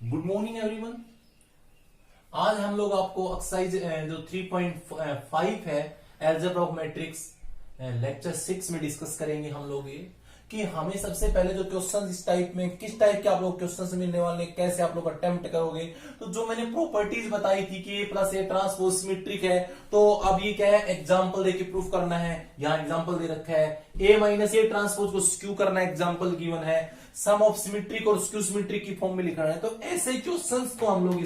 Good morning everyone. आज हम लोग आपको एक्सरसाइज जो 3.5 है एल्जेब्रा ऑफ मैट्रिक्स लेक्चर 6 में डिस्कस करेंगे हम लोग ये कि हमें सबसे पहले जो क्वेश्चन इस टाइप में किस टाइप के आप लोग क्वेश्चन मिलने वाले, कैसे आप लोग अटेम्प्ट करोगे। तो जो मैंने प्रॉपर्टीज बताई थी कि ए प्लस ए ट्रांसपोज सिमेट्रिक है, तो अब ये क्या है, एग्जांपल देके प्रूफ करना है। यहाँ एग्जांपल दे रखा है ए माइनस ए ट्रांसपोज को स्क्यू करना है, एग्जांपल गिवन है। सम ऑफ सिमेट्रिक और स्क्यू सिमेट्रिक की फॉर्म में लिखना है। तो ऐसे क्वेश्चंस को हम लोग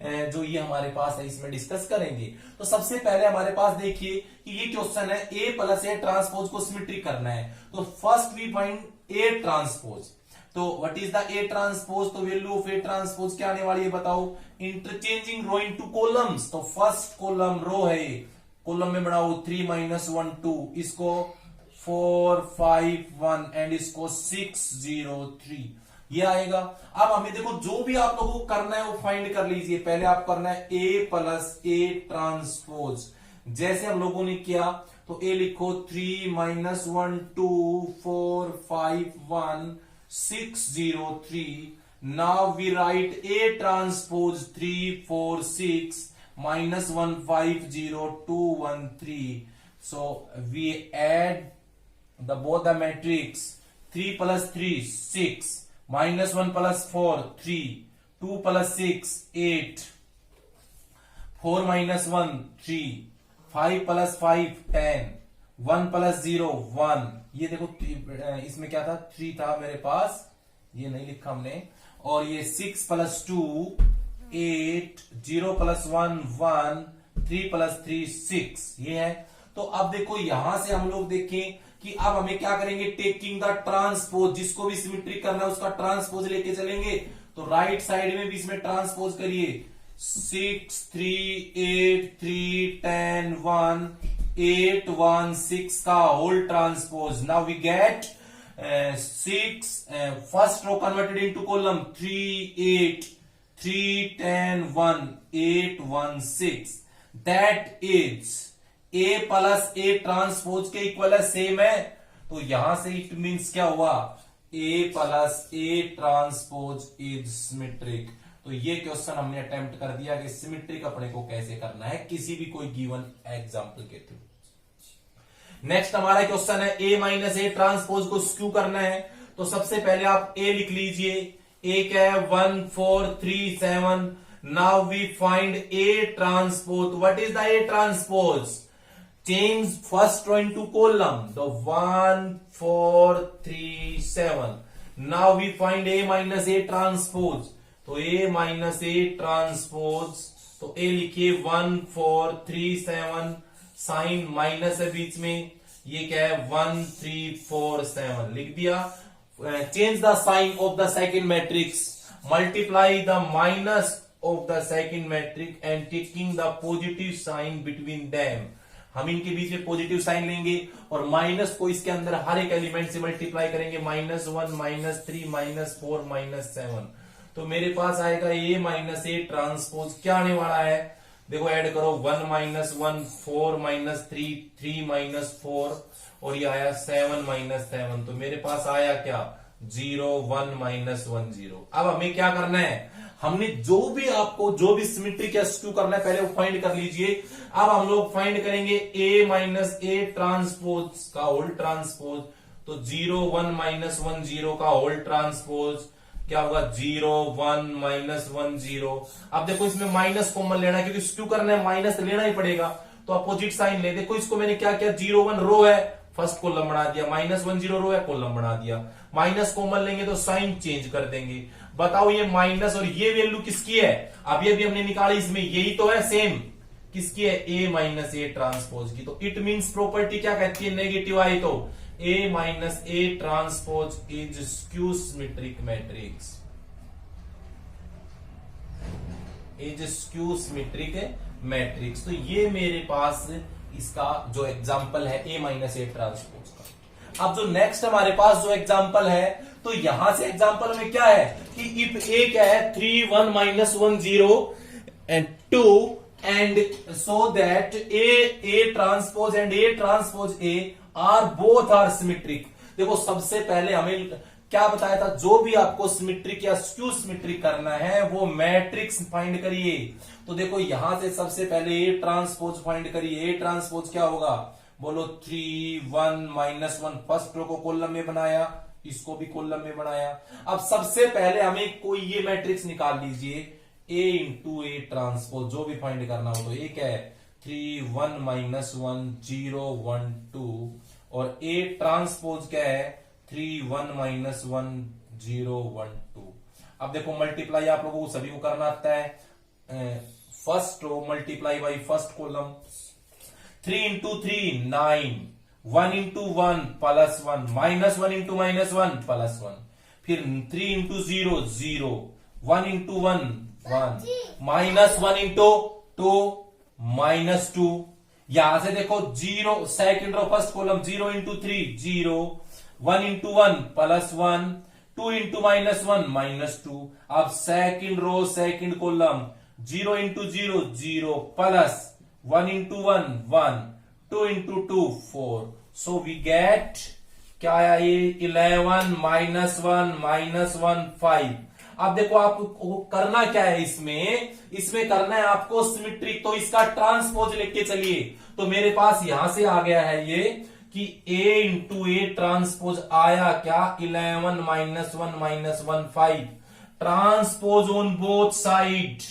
जो ये हमारे पास है इसमें डिस्कस करेंगे। तो सबसे पहले हमारे पास देखिए कि ये क्वेश्चन है ए प्लस ए ट्रांसपोज को सिमेट्रिक करना है। तो first we find A transpose. तो what is the A transpose? तो वैल्यू ऑफ ए ट्रांसपोज क्या आने वाली है बताओ। Interchanging row into columns. तो फर्स्ट कॉलम रो है, कॉलम में बढ़ाओ 3 - 1 2, इसको 4 5 1 एंड इसको 6 0 3 ये आएगा। अब हमें देखो जो भी आप लोगों को करना है वो फाइंड कर लीजिए। पहले आप करना है ए प्लस ए ट्रांसपोज। जैसे हम लोगों ने किया तो ए लिखो 3 - 1 2 4 5 1 6 0 3। Now we write A transpose 3 4 6 -1 5 0 2 1 3। So we add both the matrix 3 + 3 6 -1 + 4 3 2 + 6 8 4 - 1 3 5 + 5 10 1 + 0 1। ये देखो इसमें क्या था, 3 था मेरे पास, ये नहीं लिखा हमने। और ये 6 + 2 8 0 + 1 1 3 + 3 6 ये है। तो अब देखो यहां से हम लोग देखें कि अब हमें क्या करेंगे, टेकिंग द ट्रांसपोज, जिसको भी सिमेट्रिक करना है उसका ट्रांसपोज लेके चलेंगे। तो राइट साइड में भी इसमें ट्रांसपोज करिए। 6 3 8 3 10 1 8 1 6 का whole transpose. Now we get 6 first row converted into column 3 8 3 10 1 8 1 6। That is A plus A transpose के इक्वल है, सेम है। तो यहां से इट मींस क्या हुआ, A plus A transpose is symmetric. तो ये क्वेश्चन हमने अटेम्प्ट कर दिया कि सिमेट्रिक अपने को कैसे करना है किसी भी कोई गिवन एग्जांपल के थ्रू। नेक्स्ट हमारा क्वेश्चन है ए माइनस ए ट्रांसपोज को स्क्यू करना है। तो सबसे पहले आप ए लिख लीजिए। ए क्या है 1 4 3 7। Now we find A transpose. What is the A transpose? Change first row into column. The 1 4 3 7. Now we find A minus A transpose. तो A minus A transpose. तो A लिखिए 1 4 3 7। साइन माइनस है बीच में, ये क्या है 1 3 4 7 लिख दिया। Change the sign of the second matrix. Multiply the minus of the second matrix and taking the positive sign between them. हम इनके बीच में पॉजिटिव साइन लेंगे और माइनस को इसके अंदर हर एक एलिमेंट से मल्टीप्लाई करेंगे। -1 -3 -4 -7। तो मेरे पास आएगा ए माइनस ए ट्रांसपोज क्या आने वाला है, देखो ऐड करो 1 - 1 4 - 3 3 - 4 और ये आया 7 - 7। तो मेरे पास आया क्या 0 1 -1 0। अब हमें क्या करना है, हमने जो भी सिमेट्रिक या स्क्यू करना है पहले वो फाइंड कर लीजिए। अब हम लोग फाइंड करेंगे ए माइनस ए ट्रांसपोज का होल ट्रांसपोज। तो 0 1 -1 0 का होल ट्रांसपोज क्या होगा 0 1 -1 0। अब देखो इसमें माइनस कॉमन लेना है क्योंकि स्क्यू करना है, माइनस लेना ही पड़ेगा। तो अपोजिट साइन ले। देखो इसको मैंने क्या किया, 0 1 रो है, फर्स्ट कॉलम बना दिया, -1 0 रो है, कॉलम बना दिया। माइनस कॉमन लेंगे तो साइन चेंज कर देंगे। बताओ ये माइनस और ये वैल्यू किसकी है, अब ये भी हमने निकाली, इसमें यही तो है सेम, किसकी है ए माइनस ए ट्रांसपोज की। तो इट मींस प्रॉपर्टी क्या कहती है, नेगेटिव आई तो A minus A transpose is skew symmetric matrix, is skew symmetric matrix. तो ये मेरे पास इसका जो एग्जांपल है ए माइनस ए ट्रांसपोज का। अब जो नेक्स्ट हमारे पास जो एग्जांपल है, तो यहां से एग्जांपल में क्या है कि इफ ए क्या है 3 1 -1 0 and 2 and so that A transpose and A transpose A are both are symmetric. देखो सबसे पहले हमें क्या बताया था, जो भी आपको सिमेट्रिक या स्क्यू सिमेट्रिक करना है वो मैट्रिक्स फाइंड करिए। तो देखो यहां से सबसे पहले ए ट्रांसपोज फाइंड करिए। ए ट्रांसपोज क्या होगा, बोलो 3 1 -1। फर्स्ट रो को कॉलम में बनाया, इसको भी कॉलम में बनाया। अब सबसे पहले हमें कोई ये मैट्रिक्स निकाल लीजिए, ए इंटू ए ट्रांसपोज, जो भी फाइंड करना हो। तो ए क्या है, 3 1 -1 0 1 2, और ए ट्रांसपोज क्या है, 3 1 -1 0 1 2। अब देखो मल्टीप्लाई आप लोगों को सभी को करना आता है। First row multiply by first column, 3 into 3 9, 1 into 1 +1, -1 into -1 +1, फिर 3 इंटू 0 0, 1 इंटू 1 1, -1 इंटू 2 -2। यहां से देखो 0 second row first column, 0 into 3 0, 1 into 1 +1, 2 into -1 -2। अब second row second column, 0 into 0 0, plus 1 into 1 1, 2 into 2 4। So we get क्या आया ये, 11 -1 -1 5। अब देखो आपको करना क्या है, इसमें करना है आपको सिमेट्रिक, तो इसका ट्रांसपोज लिख के चलिए। तो मेरे पास यहां से आ गया है ये कि a इंटू ए ट्रांसपोज आया क्या, 11 -1 -1 5। Transpose on both side,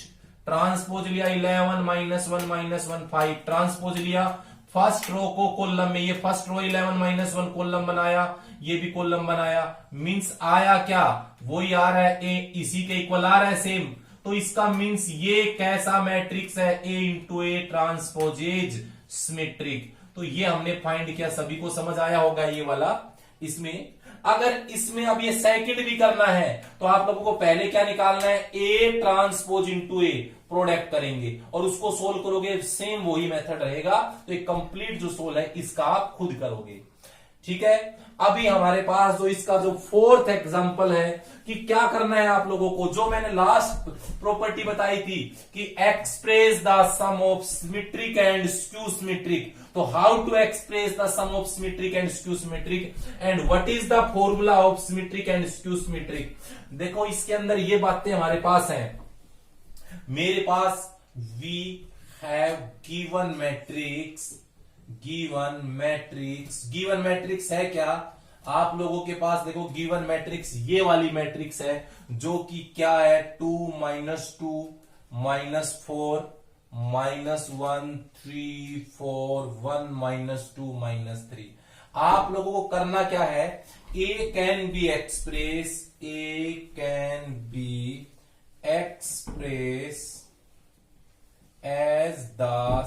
transpose लिया 11 -1 -1 5, ट्रांसपोज लिया फर्स्ट रो को कॉलम में, ये फर्स्ट रो 11 -1 कॉलम बनाया, ये भी कॉलम बनाया। मींस आया क्या, वही आ रहा है, ए इसी के इक्वल आ रहा है सेम। तो इसका मींस ये कैसा मैट्रिक्स है, A into A transpose is symmetric. तो ये हमने फाइंड किया, सभी को समझ आया होगा ये वाला। इसमें अगर इसमें अब ये सेकंड भी करना है तो आप लोगों को पहले क्या निकालना है, A transpose into A, product करेंगे और उसको सोल्व करोगे, सेम वही मेथड रहेगा। तो एक कंप्लीट जो सोल्व है इसका आप खुद करोगे, ठीक है। अभी हमारे पास जो इसका जो फोर्थ एग्जांपल है कि क्या करना है आप लोगों को, जो मैंने लास्ट प्रॉपर्टी बताई थी कि express the sum of symmetric and skew symmetric. तो how to express the sum of symmetric and skew symmetric, and what is the formula of symmetric and skew symmetric. देखो इसके अंदर ये बातें हमारे पास हैं। मेरे पास वी हैव गिवन मैट्रिक्स है क्या, आप लोगों के पास देखो गिवन मैट्रिक्स ये वाली मैट्रिक्स है, जो कि क्या है, 2 -2 -4 -1 3 4 1 -2 -3। आप लोगों को करना क्या है, A can be express as the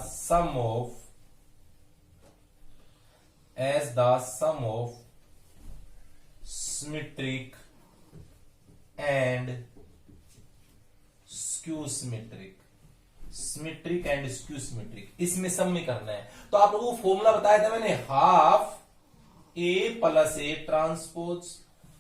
sum of symmetric and skew symmetric, इसमें सम में करना है। तो आप लोगों को फॉर्मूला बताया था मैंने, half A plus A transpose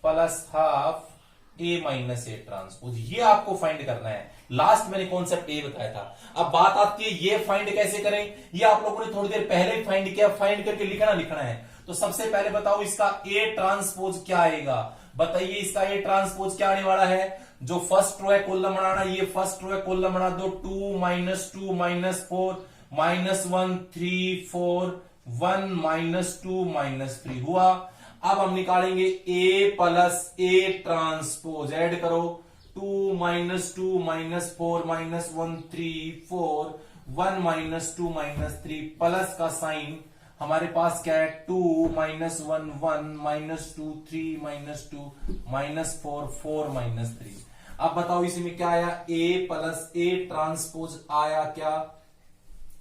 plus half A minus A transpose, ये आपको फाइंड करना है। लास्ट मैंने कॉन्सेप्ट ये बताया था। अब बात आती है ये फाइंड कैसे करें, ये आप लोगों ने थोड़ी देर पहले ही फाइंड किया, फाइंड करके लिखना है। तो सबसे पहले बताओ इसका ए ट्रांसपोज क्या आएगा, बताइए इसका ए ट्रांसपोज क्या आने वाला है। जो फर्स्ट रो है कॉलम बनाना, ये फर्स्ट रो है कॉलम बना दो, 2 -2 -4 -1 3 4 1 -2 -3 हुआ। अब हम निकालेंगे ए प्लस ए ट्रांसपोज, ऐड करो 2 -2 -4 -1 3 4 1 -2 -3, प्लस का साइन हमारे पास क्या है, 2 -1 1 -2 3 -2 -4 4 -3। अब बताओ इसी में क्या आया, ए प्लस ए ट्रांसपोज आया क्या,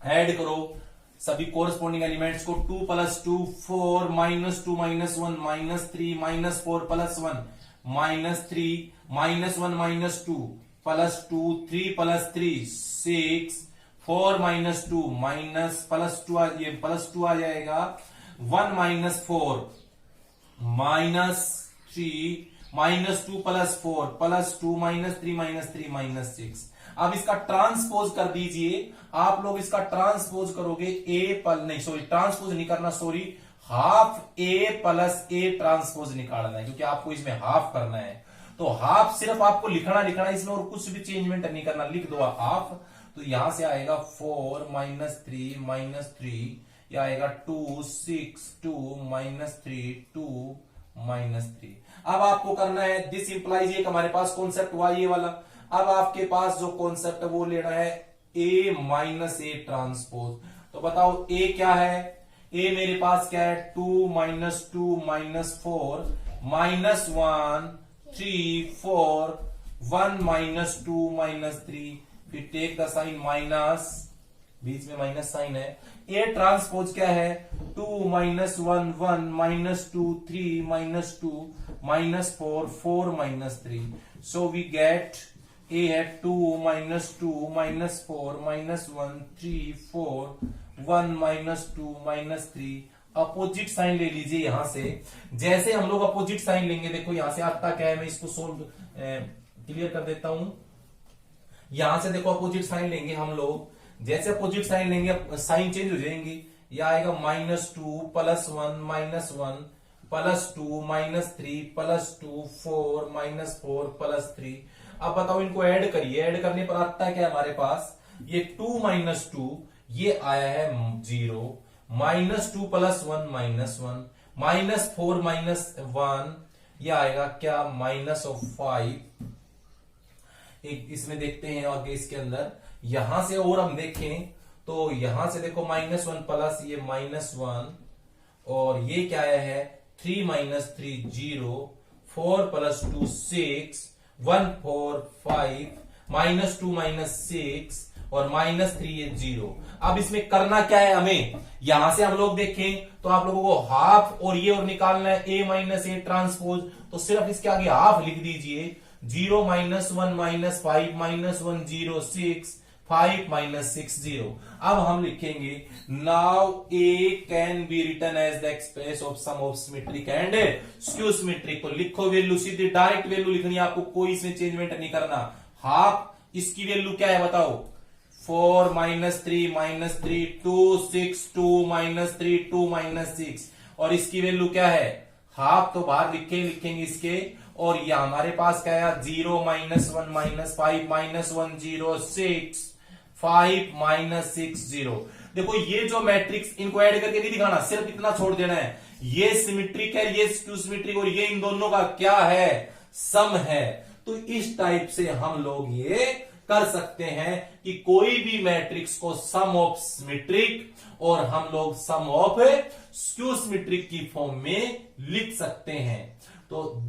ऐड करो सभी कोरस्पॉन्डिंग एलिमेंट्स को, 2 + 2 4 -2 -1 -3 -4 +1 -3 -1 -2 +2 3 + 3 6 4 -2 +2 ये +2 आ जाएगा, 1 -4 -3 -2 + 4 +2 -3 -3 -6। अब इसका ट्रांसपोज कर दीजिए, आप लोग इसका ट्रांसपोज करोगे, ट्रांसपोज नहीं करना, half A plus A transpose निकालना है, क्योंकि आपको इसमें हाफ करना है। तो हाफ सिर्फ आपको लिखना इसमें, और कुछ भी चेंजमेंट नहीं करना, लिख दो हाफ। तो यहां से आएगा 4 -3 यह आएगा 2 6 2 -3 2 -3। अब आपको करना है दिस इंप्लाइज, एक हमारे पास कॉन्सेप्ट हुआ ये वाला। अब आपके पास जो कॉन्सेप्ट है वो लेना है ए माइनस ए ट्रांसपोज। तो बताओ ए क्या है? ए मेरे पास क्या है? 2 -2 -4 -1 3 4 1 -2 -3, फिर टेक द साइन माइनस, बीच में माइनस साइन है। ए ट्रांसपोज क्या है? 2 -1 1 -2 3 -2 -4 4 -3। सो वी गेट ए है 2 -2 -4 -1 3 4 1 -2 -3। अपोजिट साइन ले लीजिए यहां से। जैसे हम लोग अपोजिट साइन लेंगे, देखो यहां से आता क्या है, मैं इसको सोल्व क्लियर कर देता हूं। यहां से देखो अपोजिट साइन लेंगे हम लोग, जैसे अपोजिट साइन लेंगे साइन चेंज हो जाएंगे। यह आएगा -2 +1 -1 +2 -3 +2 4 -4 +3। अब बताओ इनको ऐड करिए, ऐड करने पर आता है क्या हमारे पास? ये 2 -2 ये आया है 0, -2 +1 -1 -4 -1 ये आएगा क्या? -5। एक इसमें देखते हैं आगे इसके अंदर, यहां से और हम देखें तो यहां से देखो -1 प्लस ये -1, और ये क्या आया है? 3 -3 0 4 + 2 6 1 4 5 -2 -6 और -3 ये 0। अब इसमें करना क्या है हमें? यहां से हम लोग देखें तो आप लोगों को हाफ और ये और निकालना है ए माइनस ए ट्रांसपोज। तो सिर्फ इसके आगे हाफ लिख दीजिए। 0 -1 -5 -1 0 6 5 -6 0। अब हम लिखेंगे now A can be written as the express of sum of symmetric and skew symmetric. तो लिखो वैल्यू, सीधी डायरेक्ट वैल्यू लिखनी है आपको, कोई इसमें चेंजमेंट नहीं करना। हाफ इसकी वैल्यू क्या है बताओ? 4 -3 -3 2 6 2 -3 2 -6, और इसकी वैल्यू क्या है? हाफ तो बाहर लिखेंगे इसके, और ये हमारे पास क्या है? 0 -1 -5 -1 0 6 5 -6 0। देखो ये जो मैट्रिक्स, इनको ऐड करके नहीं दिखाना, सिर्फ इतना छोड़ देना है, ये सिमेट्रिक है, ये स्क्यू सिमेट्रिक, और ये इन दोनों का क्या है? सम है। तो इस टाइप से हम लोग ये कर सकते हैं कि कोई भी मैट्रिक्स को सम ऑफ सिमेट्रिक और हम लोग सम ऑफ स्क्यू सिमेट्रिक की फॉर्म में लिख सकते हैं। तो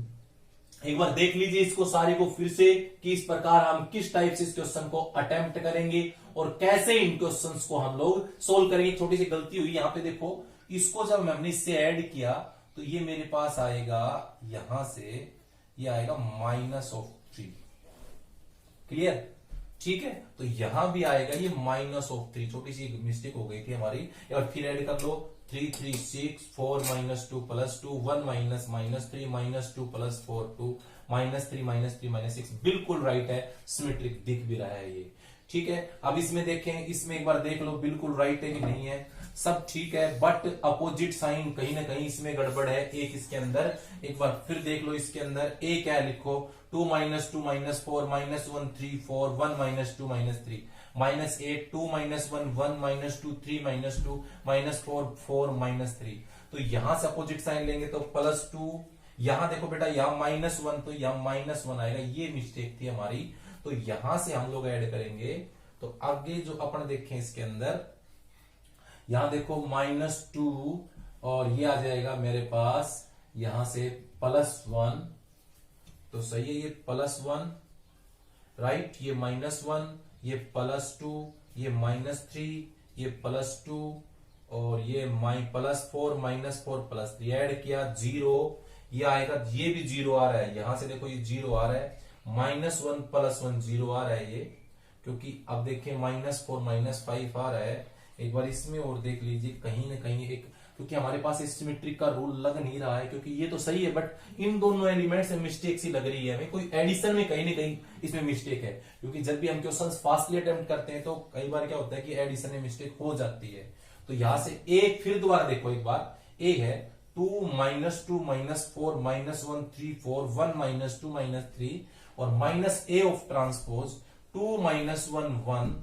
एक बार देख लीजिए इसको सारे को फिर से, कि इस प्रकार हम किस टाइप से इस क्वेश्चन को अटेम्प्ट करेंगे और कैसे इन क्वेश्चंस को हम लोग सोल्व करेंगे। छोटी सी गलती हुई यहां पे, देखो इसको जब हमने इससे ऐड किया तो ये मेरे पास आएगा, यहां से ये आएगा -3। क्लियर? ठीक है, तो यहां भी आएगा ये -3। छोटी सी मिस्टेक हो गई थी हमारी, और फिर ऐड कर लो 3 3 6 4 -2 + 2 1 -3 -2 + 4 2 -3 -6। बिल्कुल राइट है, सिमेट्रिक दिख भी रहा है ये। ठीक है, अब इसमें देखें, इसमें एक बार देख लो बिल्कुल राइट है कि नहीं है, सब ठीक है, बट अपोजिट साइन कहीं ना कहीं इसमें गड़बड़ है। एक इसके अंदर एक बार फिर देख लो, इसके अंदर ए क्या है लिखो, 2 -2 -4 -1 3 4 1 -2 -3 -8 2 -1 1 -2 3 -2 -4 4 -3। तो यहां से अपोजिट साइन लेंगे तो +2, यहां देखो बेटा यहां -1, तो यहां -1 आएगा, ये मिस्टेक थी हमारी। तो यहां से हम लोग ऐड करेंगे, तो आगे जो अपन देखें इसके अंदर, यहां देखो -2 और ये आ जाएगा मेरे पास यहां से +1, तो सही है, ये +1 राइट, ये -1, ये +2, ये -3, ये +2 और ये +4 -4 +3 ऐड किया 0, ये आएगा, ये भी 0 आ रहा है, यहां से देखो ये 0 आ रहा है, -1 + 1 0 आ रहा है ये, क्योंकि अब देखिए -4 -5 आ रहा है। एक बार इसमें और देख लीजिए कहीं ना कहीं एक, क्योंकि हमारे पास सिमेट्रिक का रूल लग नहीं रहा है, क्योंकि ये तो सही है बट इन दोनों एलिमेंट से मिस्टेक सी लग रही है हमें, कोई एडिशन में कहीं ना कहीं इसमें मिस्टेक है। क्योंकि जब भी हम क्वेश्चंस फास्टली अटेम्प्ट करते हैं तो कई बार क्या होता है कि एडिशन में मिस्टेक हो जाती है। तो यहां से एक फिर दोबारा देखो, एक बार ए है 2 -2 -4 -1 3 4 1 -2 -3 और minus A of transpose 2 -1 1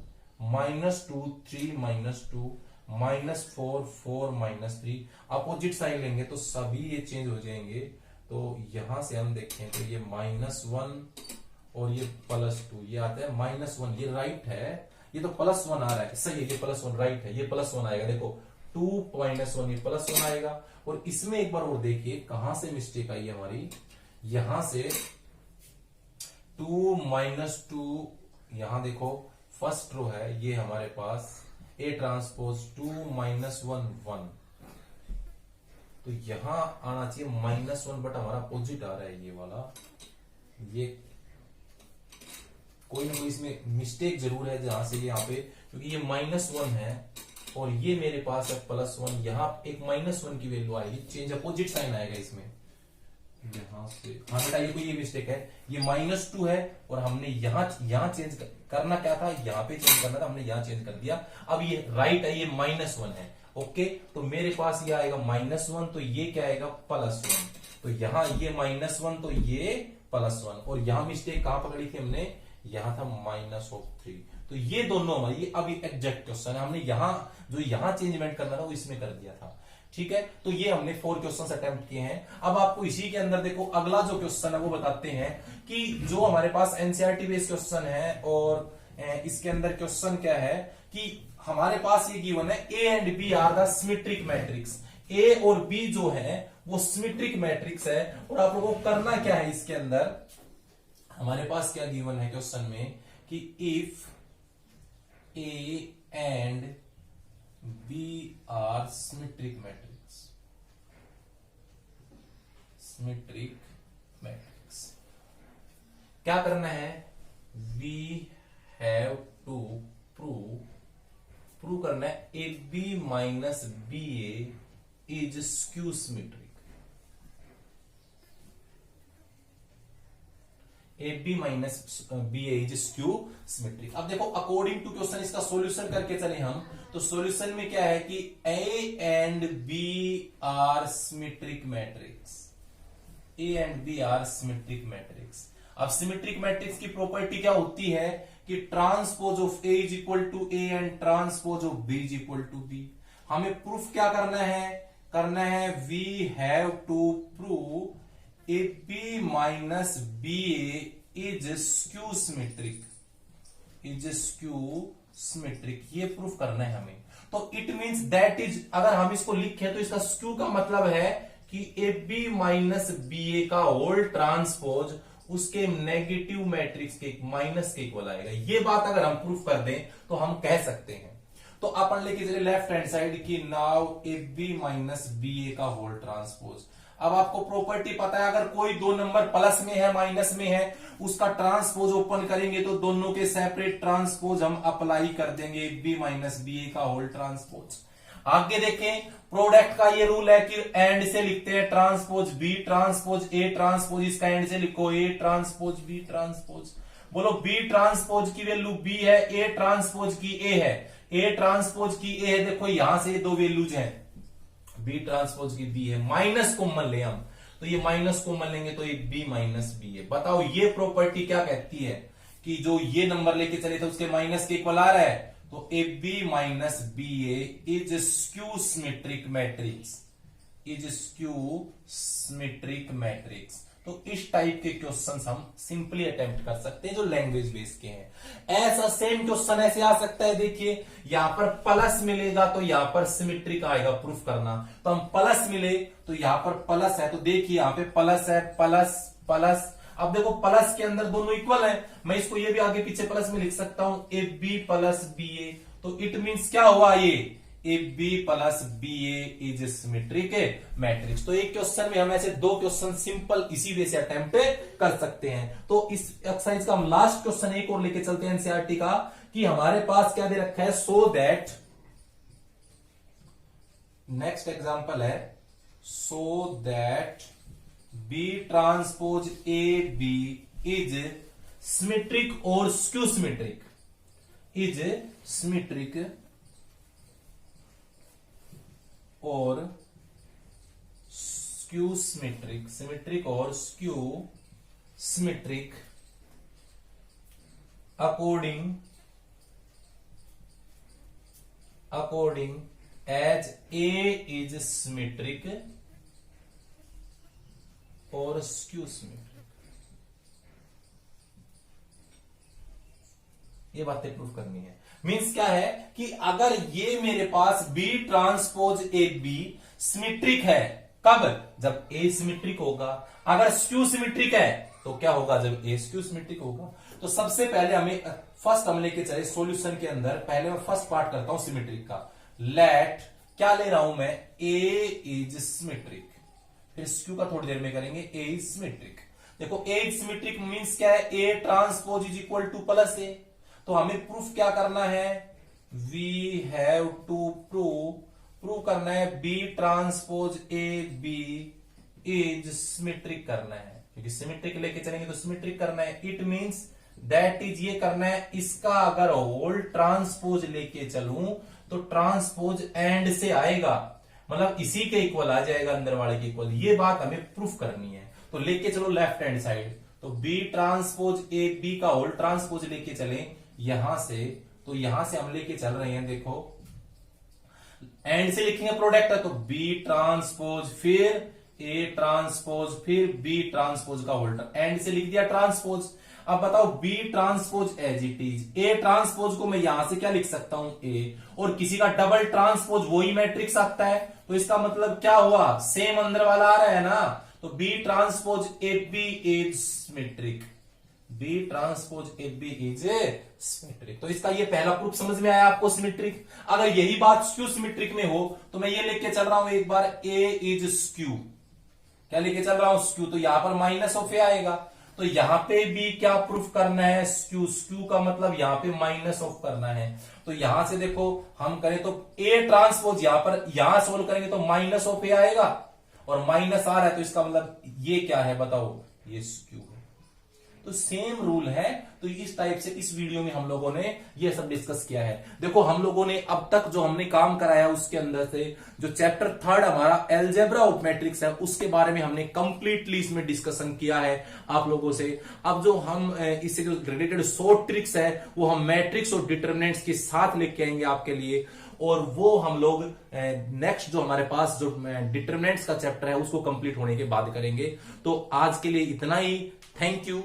-2 3 -2 -4 4 -3 opposite sign लेंगे तो सभी ये चेंज हो जाएंगे। तो यहां से हम देखें तो ये -1 और ये +2 ये आता है -1 ये राइट है, ये तो +1 आ रहा है सही है, ये +1 राइट है, ये +1 आएगा देखो 2 -1 ये +1 आएगा। और इसमें एक बार और देखिए कहां से मिस्टेक आई है हमारी, यहां से 2 -2 यहां देखो फर्स्ट रो है ये हमारे पास ए ट्रांसपोज 2 -1 1 तो यहां आना चाहिए -1 बट हमारा अपोजिट आ रहा है ये वाला, ये कोई ना कोई इसमें मिस्टेक जरूर है जहां से यहाँ पे, क्योंकि ये -1 है और ये मेरे पास है +1, यहां एक -1 की वैल्यू आएगी, चेंज अपोजिट साइन आएगा इसमें यहां से। हाँ बेटा ये कोई ये मिस्टेक है, ये -2 है और हमने यहां चेंज करना क्या था, यहाँ पे चेंज करना था, हमने यहां चेंज कर दिया। अब ये राइट है, ये -1 है ओके, तो मेरे पास ये आएगा -1 तो ये क्या आएगा +1, तो यहां ये -1 तो ये +1 और यहां मिस्टेक कहां पकड़ी थी हमने, यहां था -3 तो ये दोनों हमारी ये अभी एग्जैक्ट क्वेश्चन है, हमने यहां जो यहां चेंजमेंट करना था वो इसमें कर दिया था। ठीक है, तो ये हमने 4 क्वेश्चन अटेम्प्ट किए हैं। अब आपको इसी के अंदर देखो अगला जो क्वेश्चन है वो बताते हैं कि जो हमारे पास एनसीईआरटी बेस्ड क्वेश्चन है और इसके अंदर क्वेश्चन क्या है कि हमारे पास ये गिवन है A and B are the symmetric matrix, A और बी जो है वो सिमेट्रिक मैट्रिक्स है और आप लोगों को करना क्या है, इसके अंदर हमारे पास क्या गिवन है क्वेश्चन में कि if A and B are symmetric matrix, symmetric matrix क्या करना है, वी हैव टू प्रूव करना है A B minus B A is skew symmetric, A B minus B A is skew symmetric. अब देखो अकॉर्डिंग टू क्वेश्चन इसका solution करके चले हम, तो सॉल्यूशन में क्या है कि A and B are symmetric matrix, A and B are symmetric matrix. अब सिमेट्रिक मैट्रिक्स की प्रॉपर्टी क्या होती है कि transpose of A is equal to A and transpose of B is equal to B. हमें प्रूफ क्या करना है we have to prove A B minus B A is skew symmetric, ये प्रूफ करना है हमें। तो इट मींस दैट इज, अगर हम इसको लिखें तो इसका स्क्यू का मतलब है कि ए बी माइनस बी ए का होल ट्रांसपोज उसके नेगेटिव मैट्रिक्स के माइनस के इक्वल आएगा। ये बात अगर हम प्रूफ कर दें तो हम कह सकते हैं। तो अपन लेके चले लेफ्ट हैंड साइड की, now A B minus B A का होल ट्रांसपोज। अब आपको प्रॉपर्टी पता है, अगर कोई दो नंबर प्लस में है माइनस में है उसका ट्रांसपोज ओपन करेंगे तो दोनों के सेपरेट ट्रांसपोज हम अप्लाई कर देंगे, ए बी माइनस बी ए का होल ट्रांसपोज। आगे देखें, प्रोडक्ट का ये रूल है कि एंड से लिखते हैं transpose B transpose A transpose, इसका एंड से लिखो ए ट्रांसपोज बी ट्रांसपोज। बोलो बी ट्रांसपोज की वैल्यू बी है, ए ट्रांसपोज की ए है, ए ट्रांसपोज की ए है। देखो यहां से दो वैल्यूज हैं, बी ट्रांसपोज की बी है, माइनस कॉमन ले हम, तो ये माइनस कॉमन लेंगे तो ये बी माइनस बी है। बताओ ये प्रॉपर्टी क्या कहती है कि जो ये नंबर लेके चले थे उसके माइनस के इक्वल आ रहा है, तो A B minus B A is skew symmetric matrix, is skew symmetric matrix. तो इस टाइप के क्वेश्चंस हम सिंपली अटेम्प्ट कर सकते हैं जो लैंग्वेज बेस के हैं। ऐसा सेम क्वेश्चन ऐसे आ सकता है, देखिए यहां पर प्लस मिलेगा तो यहां पर सिमेट्रिक आएगा, प्रूफ करना। तो हम प्लस मिले तो यहां पर प्लस है, तो देखिए यहां पे प्लस है, प्लस प्लस। अब देखो प्लस के अंदर दोनों इक्वल है, मैं इसको ये भी आगे पीछे प्लस में लिख सकता हूं, A B plus B A. तो इट मींस क्या हुआ, ये A B plus B A is symmetric matrix. तो एक क्वेश्चन में हम ऐसे दो क्वेश्चन सिंपल इसी वे से अटेम्प्ट कर सकते हैं। तो इस एक्सरसाइज का हम लास्ट क्वेश्चन एक और लेके चलते हैं एनसीईआरटी का, कि हमारे पास क्या दे रखा है, सो दैट, नेक्स्ट एग्जांपल है, so that B transpose A B is symmetric और स्क्यू सिमेट्रिक, इज सिमेट्रिक और स्क्यू सिमेट्रिक, सिमेट्रिक और skew symmetric according as A is symmetric और skew symmetric। ये बातें प्रूफ करनी है। मींस क्या है कि अगर ये मेरे पास B transpose A B symmetric है, कब? जब A सिमेट्रिक होगा। अगर स्क्यू सिमेट्रिक है तो क्या होगा? जब A स्क्यू सिमेट्रिक होगा। तो सबसे पहले हमें फर्स्ट हम लेके चले सॉल्यूशन के अंदर। पहले मैं फर्स्ट पार्ट करता हूं सिमेट्रिक का। लेट क्या ले रहा हूं मैं? A is symmetric. फिर स्क्यू का थोड़ी देर में करेंगे। A is symmetric. देखो A इज सिमेट्रिक मींस क्या है? A transpose is equal two plus A। तो हमें प्रूफ क्या करना है? वी हैव टू प्रूव करना है B transpose A B is symmetric करना है, क्योंकि सिमेट्रिक लेके चलेंगे तो सिमेट्रिक करना है। इट मींस दैट इज ये करना है, इसका अगर होल ट्रांसपोज लेके चलूं तो ट्रांसपोज एंड से आएगा, मतलब इसी के इक्वल आ जाएगा, अंदर वाले के इक्वल। ये बात हमें प्रूफ करनी है। तो लेके चलो लेफ्ट हैंड साइड। तो बी ट्रांसपोज ए बी का होल ट्रांसपोज लेके चले यहां से, तो यहां से हम लेके चल रहे हैं। देखो एंड से लिखेंगे प्रोडक्ट है, तो बी ट्रांसपोज फिर ए ट्रांसपोज फिर बी ट्रांसपोज का होल, एंड से लिख दिया ट्रांसपोज। अब बताओ B transpose as it is. A transpose को मैं यहां से क्या लिख सकता हूं? ए। और किसी का डबल ट्रांसपोज वही मैट्रिक्स आता है, तो इसका मतलब क्या हुआ? सेम अंदर वाला आ रहा है ना। तो B transpose A B is symmetric. B transpose A B is symmetric. तो इसका ये पहला प्रूफ समझ में आया आपको, सिमेट्रिक। अगर यही बात स्क्यू सिमेट्रिक में हो तो मैं ये लेके चल रहा हूं एक बार, ए इज स्क्यू। क्या लेके चल रहा हूं? स्क्यू। तो यहां पर माइनस ऑफ ए आएगा। तो यहां पे भी क्या प्रूफ करना है? स्क्यू। स्क्यू का मतलब यहां पे माइनस ऑफ करना है। तो यहां से देखो हम करें तो ए ट्रांसपोज यहां पर, यहां सोल्व करेंगे तो माइनस ऑफ ए आएगा, और माइनस आ रहा है तो इसका मतलब ये क्या है बताओ? ये स्क्यू है। तो सेम रूल है। तो इस टाइप से इस वीडियो में हम लोगों ने ये सब डिस्कस किया है। देखो हम लोगों ने अब तक जो हमने काम कराया उसके अंदर से जो चैप्टर 3 हमारा अलजेब्रा ऑफ मैट्रिक्स है उसके बारे में हमने कंप्लीटली इसमें डिस्कशन किया है आप लोगों से। अब जो हम इससे जो रिलेटेड शॉर्ट ट्रिक्स है वो हम मैट्रिक्स और डिटरमिनेंट्स के साथ लेके आएंगे आपके लिए, और वो हम लोग नेक्स्ट जो हमारे पास जो डिटरमिनेंट्स का चैप्टर है उसको कंप्लीट होने के बाद करेंगे। तो आज के लिए इतना ही। Thank you.